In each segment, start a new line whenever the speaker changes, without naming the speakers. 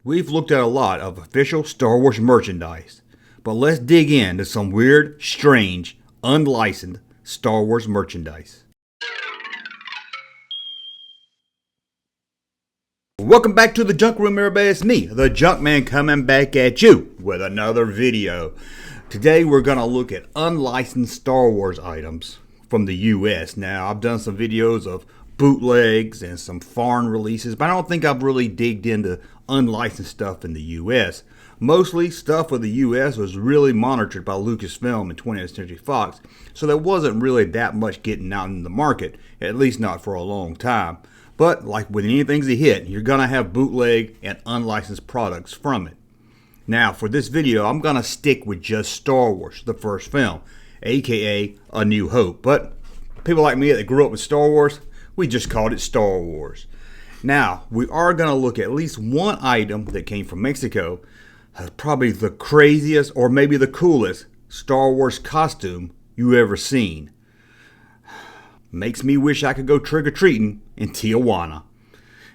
We've looked at a lot of official Star Wars merchandise, but let's dig into some weird, strange, unlicensed Star Wars merchandise. Welcome back to the Junk Room, everybody. It's me, the Junkman, coming back at you with another video. Today we're going to look at unlicensed Star Wars items from the US. Now, I've done some videos of bootlegs and some foreign releases, but I don't think I've really digged into unlicensed stuff in the US. Mostly stuff with the US was really monitored by Lucasfilm and 20th Century Fox, so there wasn't really that much getting out in the market, at least not for a long time. But like with anything's a hit, you're going to have bootleg and unlicensed products from it. Now, for this video, I'm going to stick with just Star Wars, the first film, aka A New Hope. But people like me that grew up with Star Wars, we just called it Star Wars. Now, we are going to look at least one item that came from Mexico, probably the craziest or maybe the coolest Star Wars costume you ever seen. Makes me wish I could go trick-or-treating in Tijuana.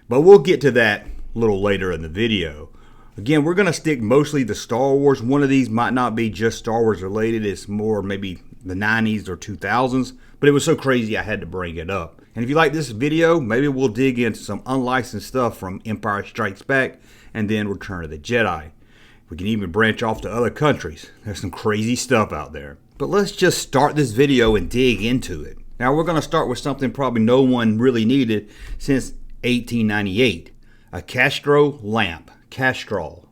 But we'll get to that a little later in the video. Again, we're going to stick mostly to Star Wars. One of these might not be just Star Wars related. It's more maybe the 90s or 2000s. But it was so crazy I had to bring it up. And if you like this video, maybe we'll dig into some unlicensed stuff from Empire Strikes Back and then Return of the Jedi. We can even branch off to other countries. There's some crazy stuff out there. But let's just start this video and dig into it. Now we're going to start with something probably no one really needed since 1898. A Castro Lamp. Castro.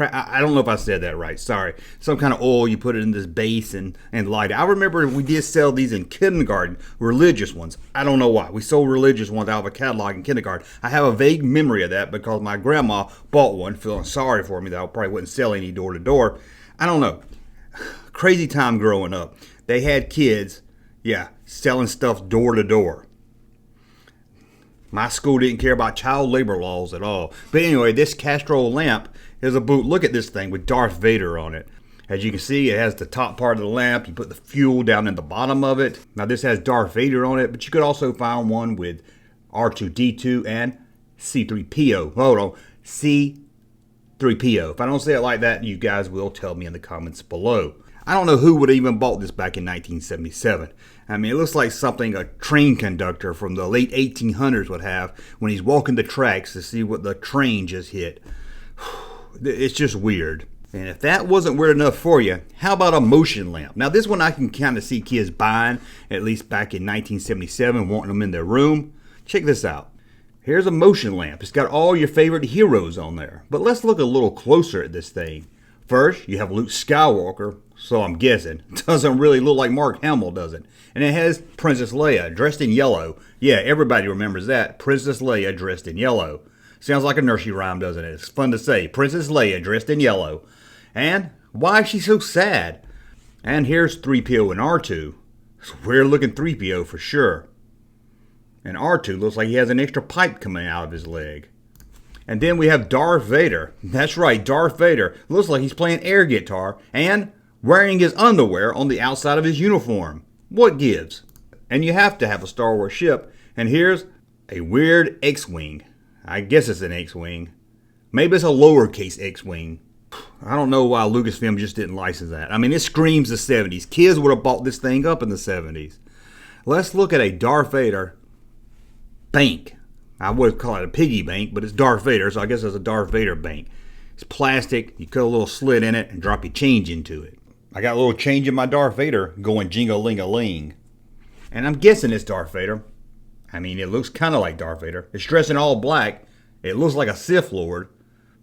I don't know if I said that right. Sorry. Some kind of oil, you put it in this base and light it. I remember we did sell these in kindergarten, religious ones. I don't know why. We sold religious ones out of a catalog in kindergarten. I have a vague memory of that because my grandma bought one, feeling sorry for me that I probably wouldn't sell any door to door. I don't know. Crazy time growing up. They had kids, selling stuff door to door. My school didn't care about child labor laws at all. But anyway, this Castro Lamp is a boot. Look at this thing with Darth Vader on it. As you can see, it has the top part of the lamp. You put the fuel down in the bottom of it. Now this has Darth Vader on it, but you could also find one with R2-D2 and C-3PO. Hold on, C-3PO. If I don't say it like that, you guys will tell me in the comments below. I don't know who would have even bought this back in 1977. I mean, it looks like something a train conductor from the late 1800s would have when he's walking the tracks to see what the train just hit. It's just weird. And if that wasn't weird enough for you, how about a motion lamp? Now, this one I can kind of see kids buying, at least back in 1977, wanting them in their room. Check this out. Here's a motion lamp. It's got all your favorite heroes on there. But let's look a little closer at this thing. First, you have Luke Skywalker, so I'm guessing. Doesn't really look like Mark Hamill, does it? And it has Princess Leia dressed in yellow. Yeah, everybody remembers that. Princess Leia dressed in yellow. Sounds like a nursery rhyme, doesn't it? It's fun to say. Princess Leia dressed in yellow. And why is she so sad? And here's 3PO and R2. It's a weird looking 3PO for sure. And R2 looks like he has an extra pipe coming out of his leg. And then we have Darth Vader. That's right, Darth Vader. Looks like he's playing air guitar and wearing his underwear on the outside of his uniform. What gives? And you have to have a Star Wars ship. And here's a weird X-Wing. I guess it's an X-Wing. Maybe it's a lowercase X-Wing. I don't know why Lucasfilm just didn't license that. I mean, it screams the 70s. Kids would have bought this thing up in the 70s. Let's look at a Darth Vader bank. I would call it a piggy bank, but it's Darth Vader, so I guess it's a Darth Vader bank. It's plastic. You cut a little slit in it and drop your change into it. I got a little change in my Darth Vader going jingle-ling-a-ling. And I'm guessing it's Darth Vader. I mean, it looks kind of like Darth Vader. It's dressed in all black. It looks like a Sith Lord,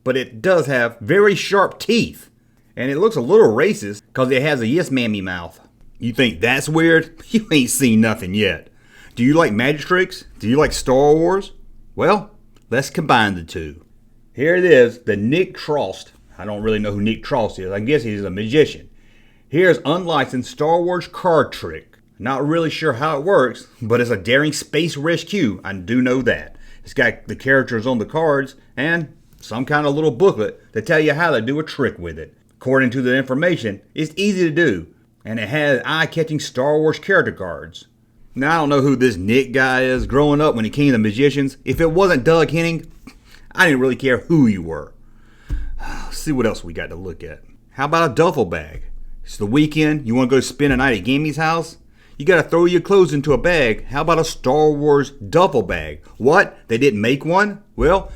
but it does have very sharp teeth. And it looks a little racist because it has a yes-mammy mouth. You think that's weird? You ain't seen nothing yet. Do you like magic tricks? Do you like Star Wars? Well, let's combine the two. Here it is, the Nick Trost. I don't really know who Nick Trost is. I guess he's a magician. Here's unlicensed Star Wars card trick. Not really sure how it works, but it's a daring space rescue. I do know that. It's got the characters on the cards and some kind of little booklet to tell you how to do a trick with it. According to the information, it's easy to do, and it has eye-catching Star Wars character cards. Now, I don't know who this Nick guy is. Growing up when he came to magicians, if it wasn't Doug Henning, I didn't really care who you were. Let's see what else we got to look at. How about a duffel bag? It's the weekend. You want to go spend a night at Gammy's house? You got to throw your clothes into a bag. How about a Star Wars duffel bag? What? They didn't make one? Well,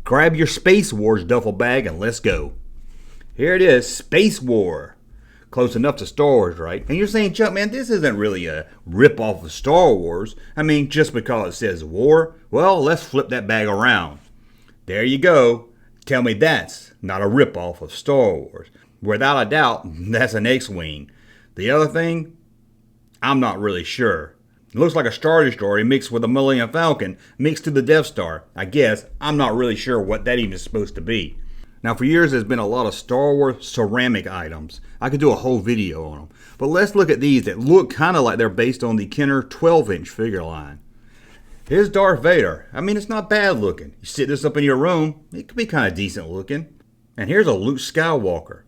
grab your Space Wars duffel bag and let's go. Here it is, Space War. Close enough to Star Wars, right? And you're saying, Junkman, this isn't really a rip-off of Star Wars. I mean, just because it says war? Well, let's flip that bag around. There you go. Tell me that's not a rip-off of Star Wars. Without a doubt, that's an X-Wing. The other thing, I'm not really sure. It looks like a Star Destroyer mixed with a Millennium Falcon mixed to the Death Star. I guess I'm not really sure what that even is supposed to be. Now, for years, there's been a lot of Star Wars ceramic items. I could do a whole video on them. But let's look at these that look kind of like they're based on the Kenner 12-inch figure line. Here's Darth Vader. I mean, it's not bad looking. You sit this up in your room, it could be kind of decent looking. And here's a Luke Skywalker.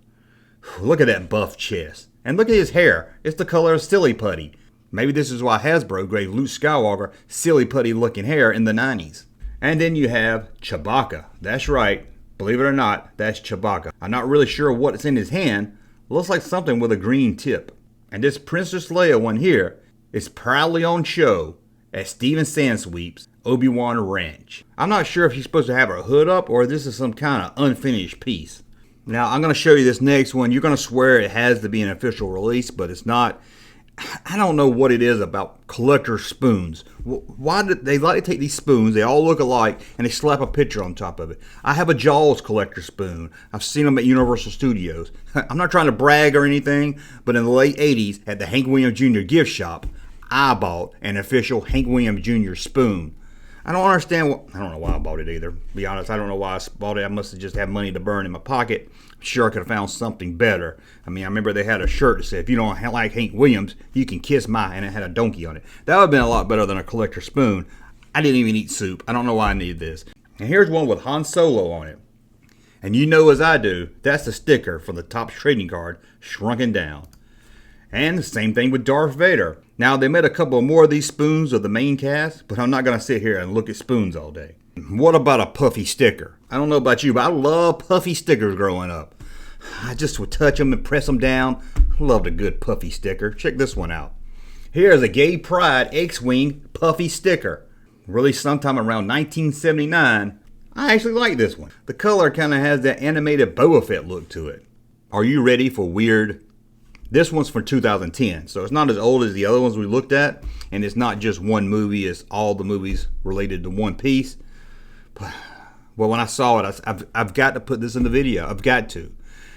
Look at that buff chest. And look at his hair. It's the color of silly putty. Maybe this is why Hasbro gave Luke Skywalker silly putty looking hair in the 90s. And then you have Chewbacca. That's right. Believe it or not, that's Chewbacca. I'm not really sure what's in his hand. Looks like something with a green tip. And this Princess Leia one here is proudly on show at Steven Sansweep's Obi-Wan Ranch. I'm not sure if she's supposed to have her hood up or this is some kind of unfinished piece. Now, I'm going to show you this next one. You're going to swear it has to be an official release, but it's not. I don't know what it is about collector spoons. Why do they like to take these spoons? They all look alike, and they slap a picture on top of it. I have a Jaws collector spoon. I've seen them at Universal Studios. I'm not trying to brag or anything, but in the late 80s at the Hank Williams Jr. gift shop, I bought an official Hank Williams Jr. spoon. I don't understand I don't know why I bought it either. To be honest, I don't know why I bought it. I must have just had money to burn in my pocket. I'm sure I could have found something better. I mean, I remember they had a shirt that said, if you don't like Hank Williams, you can kiss my, and it had a donkey on it. That would have been a lot better than a collector spoon. I didn't even eat soup. I don't know why I needed this. And here's one with Han Solo on it. And you know as I do, that's the sticker from the Topps trading card, shrunken down. And the same thing with Darth Vader. Now, they made a couple more of these spoons of the main cast, but I'm not going to sit here and look at spoons all day. What about a puffy sticker? I don't know about you, but I love puffy stickers growing up. I just would touch them and press them down. Loved a good puffy sticker. Check this one out. Here's a Gay Pride X-Wing puffy sticker. Released sometime around 1979. I actually like this one. The color kind of has that animated Boba Fett look to it. Are you ready for weird? This one's from 2010, so it's not as old as the other ones we looked at, and it's not just one movie, it's all the movies related to one piece. Well, when I saw it, I've got to put this in the video. I've got to.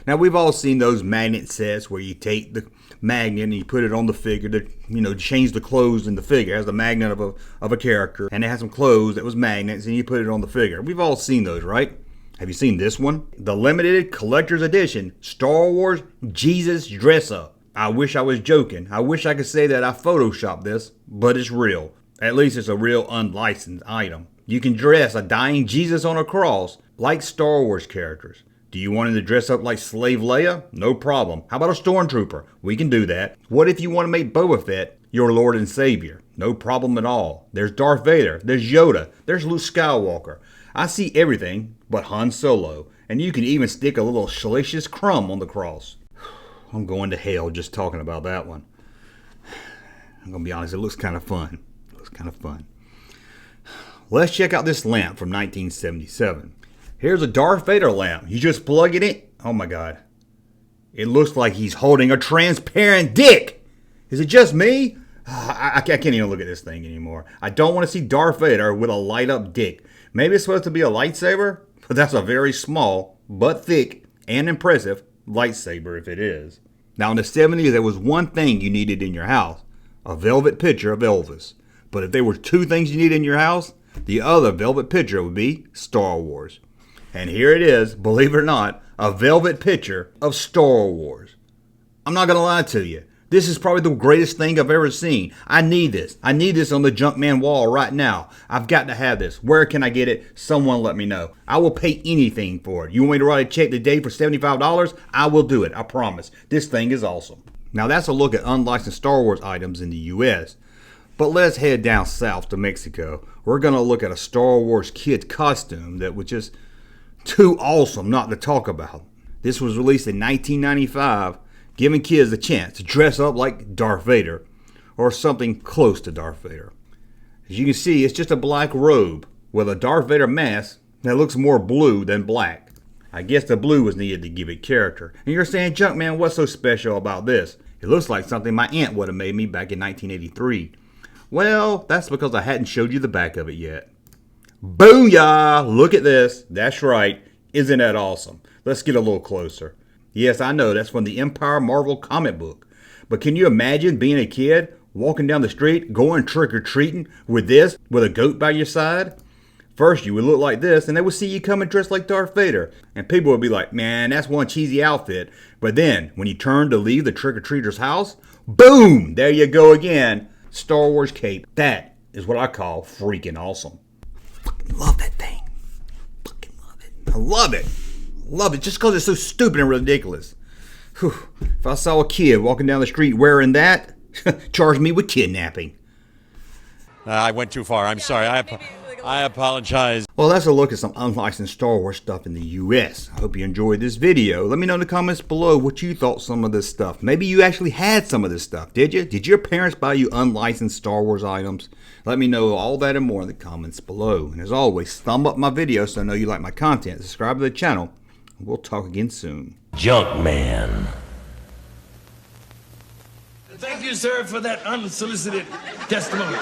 Now, we've all seen those magnet sets where you take the magnet and you put it on the figure to, change the clothes in the figure. It has the magnet of a character, and it has some clothes that was magnets, and you put it on the figure. We've all seen those, right? Have you seen this one? The limited collector's edition Star Wars Jesus dress up. I wish I was joking. I wish I could say that I photoshopped this, but it's real. At least it's a real unlicensed item. You can dress a dying Jesus on a cross like Star Wars characters. Do you want him to dress up like Slave Leia? No problem. How about a Stormtrooper? We can do that. What if you want to make Boba Fett your Lord and Savior? No problem at all. There's Darth Vader. There's Yoda. There's Luke Skywalker. I see everything but Han Solo, and you can even stick a little salacious crumb on the cross. I'm going to hell just talking about that one. I'm going to be honest, it looks kind of fun. Let's check out this lamp from 1977. Here's a Darth Vader lamp. You just plug it in. Oh my God. It looks like he's holding a transparent dick. Is it just me? I can't even look at this thing anymore. I don't want to see Darth Vader with a light up dick. Maybe it's supposed to be a lightsaber, but that's a very small, but thick, and impressive lightsaber if it is. Now in the 70s, there was one thing you needed in your house, a velvet picture of Elvis. But if there were two things you needed in your house, the other velvet picture would be Star Wars. And here it is, believe it or not, a velvet picture of Star Wars. I'm not going to lie to you. This is probably the greatest thing I've ever seen. I need this. I need this on the Junkman wall right now. I've got to have this. Where can I get it? Someone let me know. I will pay anything for it. You want me to write a check today for $75? I will do it. I promise. This thing is awesome. Now that's a look at unlicensed Star Wars items in the U.S. But let's head down south to Mexico. We're going to look at a Star Wars kid costume that was just too awesome not to talk about. This was released in 1995, giving kids a chance to dress up like Darth Vader, or something close to Darth Vader. As you can see, it's just a black robe with a Darth Vader mask that looks more blue than black. I guess the blue was needed to give it character. And you're saying, Junkman, what's so special about this? It looks like something my aunt would have made me back in 1983. Well, that's because I hadn't showed you the back of it yet. Booyah! Look at this. That's right. Isn't that awesome? Let's get a little closer. Yes, I know, that's from the Empire Marvel comic book. But can you imagine being a kid, walking down the street, going trick-or-treating with this, with a goat by your side? First, you would look like this, and they would see you coming dressed like Darth Vader. And people would be like, man, that's one cheesy outfit. But then, when you turn to leave the trick-or-treater's house, boom! There you go again. Star Wars cape. That is what I call freaking awesome. Fucking love that thing. Fucking love it. I love it. Love it just because it's so stupid and ridiculous. Whew. If I saw a kid walking down the street wearing that, charge me with kidnapping.
I went too far. I'm sorry. I apologize.
Well, that's a look at some unlicensed Star Wars stuff in the U.S. I hope you enjoyed this video. Let me know in the comments below what you thought some of this stuff. Maybe you actually had some of this stuff, did you? Did your parents buy you unlicensed Star Wars items? Let me know all that and more in the comments below. And as always, thumb up my video so I know you like my content. Subscribe to the channel. And we'll talk again soon.
Junkman.
Thank you, sir, for that unsolicited testimony.